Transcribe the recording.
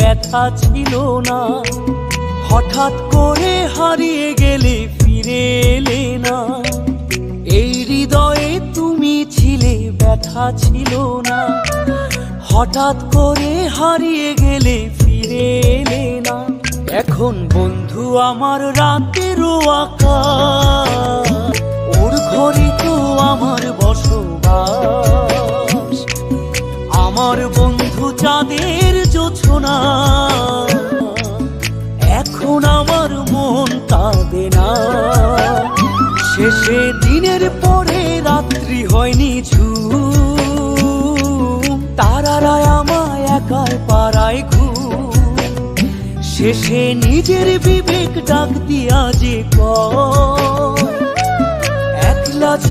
ব্যথা ছিল না। হঠাৎ করে হারিয়ে গেলে ফিরে এলে না। এই হৃদয়ে তুমি ছিলে, ব্যথা ছিল না। হঠাৎ করে হারিয়ে গেলে ফিরে এলে না। এখন বন্ধু আমার রাতেরও আকাশ, ওর ঘরে তো আমার বসবাস। আমার বন্ধু চাঁদের জোছনা, এখন আমার মন কাঁদে না। শেষে দিনের পরে রাত্রি হয়নি ঝুম, তারারা আমায় একাই পাড়ায় ঘুম। শেষে নিজের বিবেক ডাক দিয়া যে একলা